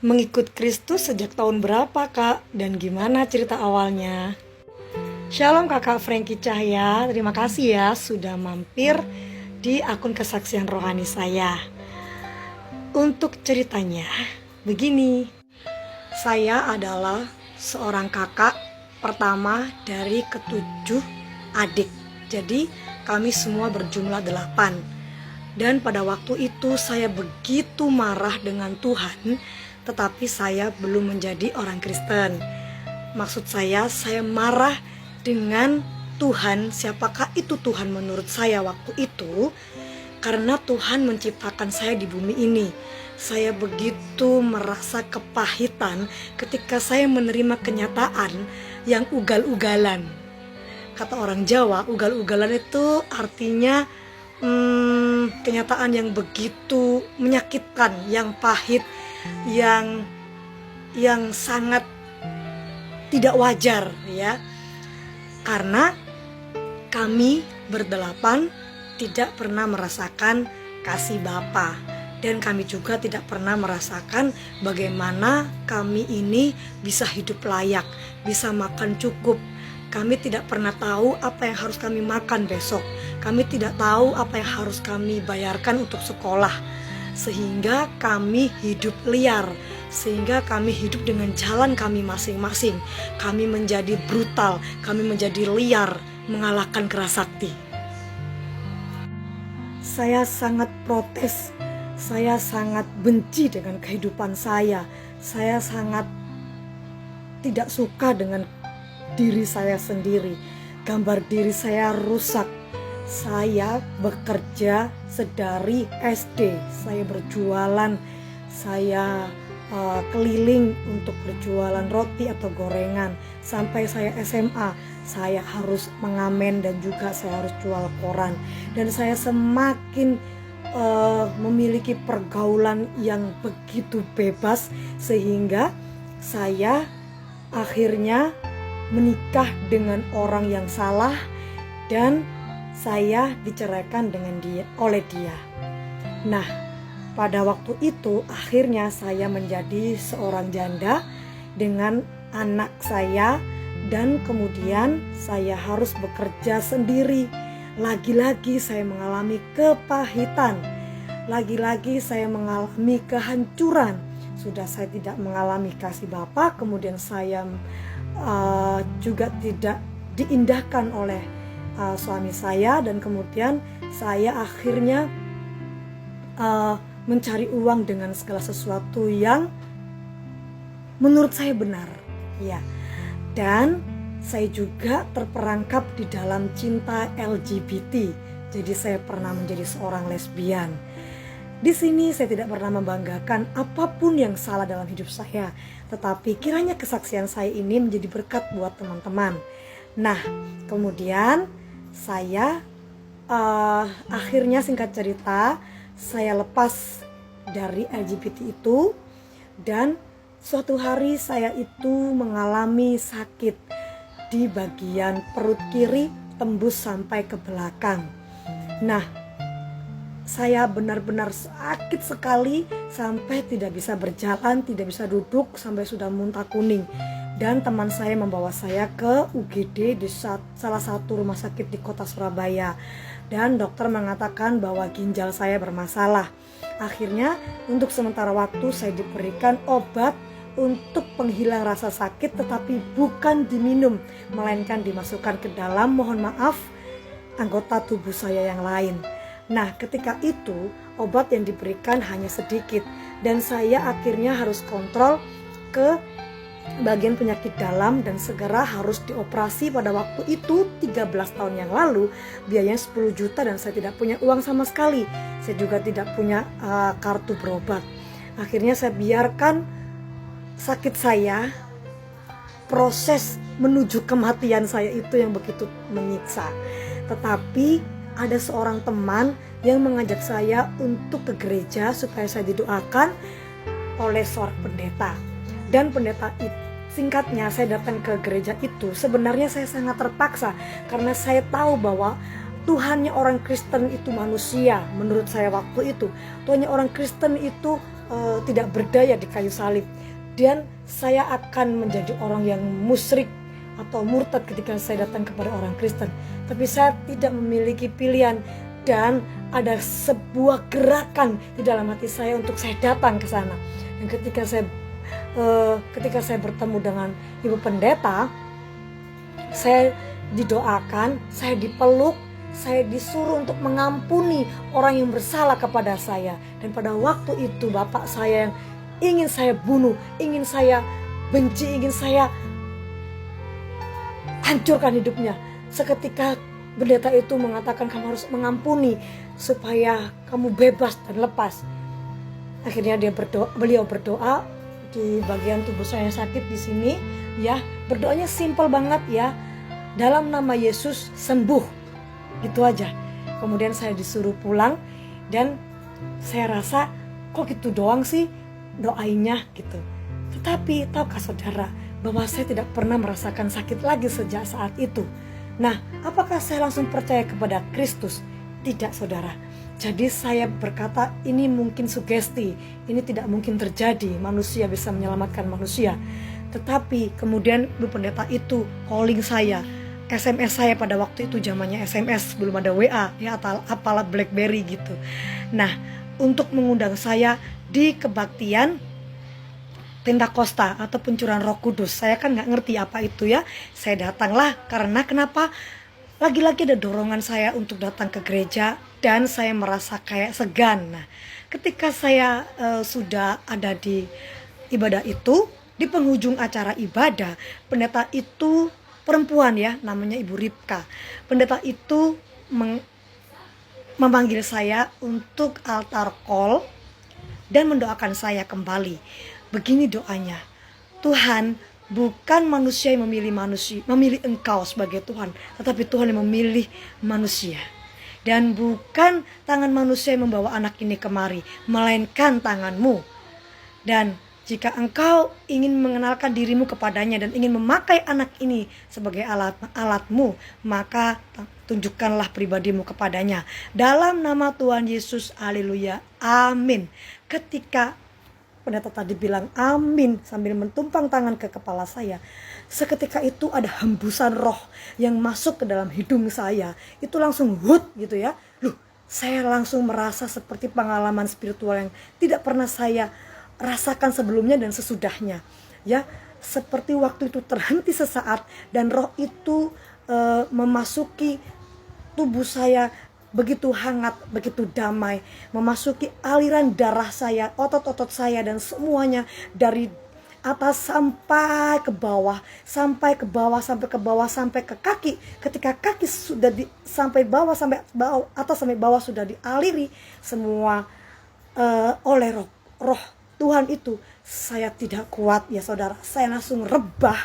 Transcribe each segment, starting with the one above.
Mengikut Kristus sejak tahun berapa, Kak? Dan gimana cerita awalnya? Shalom Kakak Frankie Cahya, terima kasih ya sudah mampir di akun kesaksian rohani saya. Untuk ceritanya, begini. Saya adalah seorang kakak pertama dari ketujuh adik. Jadi kami semua berjumlah 8. Dan pada waktu itu saya begitu marah dengan Tuhan, tetapi saya belum menjadi orang Kristen. Maksud saya marah dengan Tuhan. Siapakah itu Tuhan menurut saya waktu itu? Karena Tuhan menciptakan saya di bumi ini. Saya begitu merasa kepahitan ketika saya menerima kenyataan yang ugal-ugalan. Kata orang Jawa, ugal-ugalan itu artinya kenyataan yang begitu menyakitkan, yang pahit, yang sangat tidak wajar ya. Karena kami berdelapan tidak pernah merasakan kasih Bapa, dan kami juga tidak pernah merasakan bagaimana kami ini bisa hidup layak, bisa makan cukup. Kami tidak pernah tahu apa yang harus kami makan besok. Kami tidak tahu apa yang harus kami bayarkan untuk sekolah. Sehingga kami hidup liar, sehingga kami hidup dengan jalan kami masing-masing. Kami menjadi brutal, kami menjadi liar, mengalahkan kerasakti. Saya sangat protes, saya sangat benci dengan kehidupan saya. Saya sangat tidak suka dengan diri saya sendiri. Gambar diri saya rusak. Saya bekerja sedari SD. Saya berjualan, saya keliling untuk berjualan roti atau gorengan. Sampai saya SMA, saya harus mengamen dan juga saya harus jual koran. Dan saya semakin memiliki pergaulan yang begitu bebas, sehingga saya akhirnya menikah dengan orang yang salah dan saya diceraikan oleh dia. Nah, pada waktu itu akhirnya saya menjadi seorang janda dengan anak saya, dan kemudian saya harus bekerja sendiri. Lagi-lagi saya mengalami kepahitan, lagi-lagi saya mengalami kehancuran. Sudah saya tidak mengalami kasih Bapa, kemudian saya juga tidak diindahkan oleh suami saya, dan kemudian saya akhirnya mencari uang dengan segala sesuatu yang menurut saya benar ya. Dan saya juga terperangkap di dalam cinta LGBT. Jadi saya pernah menjadi seorang lesbian. Di sini saya tidak pernah membanggakan apapun yang salah dalam hidup saya, tetapi kiranya kesaksian saya ini menjadi berkat buat teman-teman. Nah, kemudian saya akhirnya, singkat cerita, saya lepas dari LGBT itu, dan suatu hari saya itu mengalami sakit di bagian perut kiri tembus sampai ke belakang. Nah, saya benar-benar sakit sekali sampai tidak bisa berjalan, tidak bisa duduk, sampai sudah muntah kuning. Dan teman saya membawa saya ke UGD di salah satu rumah sakit di kota Surabaya. Dan dokter mengatakan bahwa ginjal saya bermasalah. Akhirnya untuk sementara waktu saya diberikan obat untuk penghilang rasa sakit, tetapi bukan diminum, melainkan dimasukkan ke dalam, mohon maaf, anggota tubuh saya yang lain. Nah, ketika itu obat yang diberikan hanya sedikit, dan saya akhirnya harus kontrol ke bagian penyakit dalam dan segera harus dioperasi. Pada waktu itu 13 tahun yang lalu biayanya 10 juta dan saya tidak punya uang sama sekali. Saya juga tidak punya kartu berobat. Akhirnya saya biarkan sakit saya, proses menuju kematian saya itu yang begitu menyiksa. Tetapi ada seorang teman yang mengajak saya untuk ke gereja supaya saya didoakan oleh seorang pendeta. Dan pendeta itu, singkatnya, saya datang ke gereja itu sebenarnya saya sangat terpaksa, karena saya tahu bahwa Tuhannya orang Kristen itu manusia. Menurut saya waktu itu Tuhannya orang Kristen itu tidak berdaya di kayu salib, dan saya akan menjadi orang yang musyrik atau murtad ketika saya datang kepada orang Kristen. Tapi saya tidak memiliki pilihan, dan ada sebuah gerakan di dalam hati saya untuk saya datang ke sana. Dan ketika saya bertemu dengan Ibu Pendeta, saya didoakan, saya dipeluk, saya disuruh untuk mengampuni orang yang bersalah kepada saya. Dan pada waktu itu bapak saya yang ingin saya bunuh, ingin saya benci, ingin saya hancurkan hidupnya, seketika pendeta itu mengatakan kamu harus mengampuni supaya kamu bebas dan lepas. Akhirnya beliau berdoa di bagian tubuh saya yang sakit di sini, ya. Berdoanya simpel banget ya. Dalam nama Yesus sembuh. Gitu aja. Kemudian saya disuruh pulang, dan saya rasa kok gitu doang sih doainya gitu. Tetapi tahukah saudara bahwa saya tidak pernah merasakan sakit lagi sejak saat itu. Nah, apakah saya langsung percaya kepada Kristus? Tidak, saudara. Jadi saya berkata ini mungkin sugesti, ini tidak mungkin terjadi, manusia bisa menyelamatkan manusia. Tetapi kemudian Ibu Pendeta itu calling saya, SMS saya pada waktu itu, zamannya SMS, belum ada WA ya, atau apalah BlackBerry gitu. Nah, untuk mengundang saya di kebaktian Pentakosta atau pencurahan Roh Kudus. Saya kan nggak ngerti apa itu ya. Saya datanglah karena kenapa? Lagi-lagi ada dorongan saya untuk datang ke gereja, dan saya merasa kayak segan. Nah, ketika saya sudah ada di ibadah itu, di penghujung acara ibadah, pendeta itu perempuan ya, namanya Ibu Ripka. Pendeta itu memanggil saya untuk altar call dan mendoakan saya kembali. Begini doanya, Tuhan, bukan manusia yang memilih engkau sebagai Tuhan, tetapi Tuhan yang memilih manusia. Dan bukan tangan manusia yang membawa anak ini kemari, melainkan tanganmu. Dan jika engkau ingin mengenalkan dirimu kepadanya dan ingin memakai anak ini sebagai alatmu, maka tunjukkanlah pribadimu kepadanya. Dalam nama Tuhan Yesus, haleluya, amin. Ketika pendeta tadi bilang amin sambil mentumpang tangan ke kepala saya, seketika itu ada hembusan roh yang masuk ke dalam hidung saya. Itu langsung hut gitu ya. Saya langsung merasa seperti pengalaman spiritual yang tidak pernah saya rasakan sebelumnya dan sesudahnya. Ya, seperti waktu itu terhenti sesaat dan roh itu memasuki tubuh saya begitu hangat, begitu damai, memasuki aliran darah saya, otot-otot saya, dan semuanya dari atas sampai ke bawah, sampai ke bawah, sampai ke bawah, sampai ke kaki. Ketika kaki sudah sampai bawah, sampai bawah, atas sampai bawah sudah dialiri semua oleh roh Tuhan itu, saya tidak kuat ya saudara. Saya langsung rebah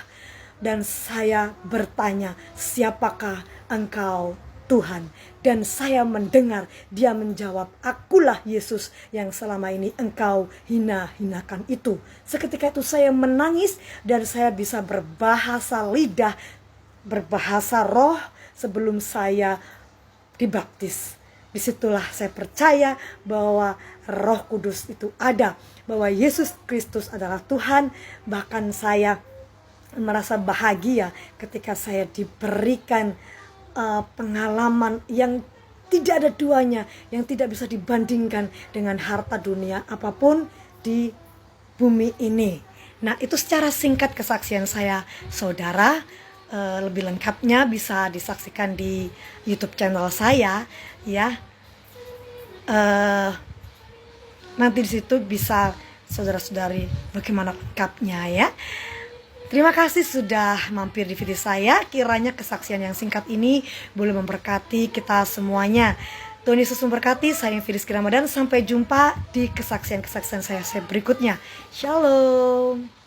dan saya bertanya, siapakah engkau Tuhan? Dan saya mendengar dia menjawab, akulah Yesus yang selama ini engkau hina-hinakan itu. Seketika itu saya menangis dan saya bisa berbahasa lidah, berbahasa roh sebelum saya dibaptis. Disitulah saya percaya bahwa Roh Kudus itu ada, bahwa Yesus Kristus adalah Tuhan. Bahkan saya merasa bahagia ketika saya diberikan pengalaman yang tidak ada duanya, yang tidak bisa dibandingkan dengan harta dunia apapun di bumi ini. Nah, itu secara singkat kesaksian saya, saudara. Lebih lengkapnya bisa disaksikan di YouTube channel saya, ya. Nanti di situ bisa saudara-saudari bagaimana lengkapnya ya. Terima kasih sudah mampir di video saya. Kiranya kesaksian yang singkat ini boleh memberkati kita semuanya. Tuhan Yesus memberkati. Saya Firis Ramadan. Sampai jumpa di kesaksian-kesaksian saya berikutnya. Shalom.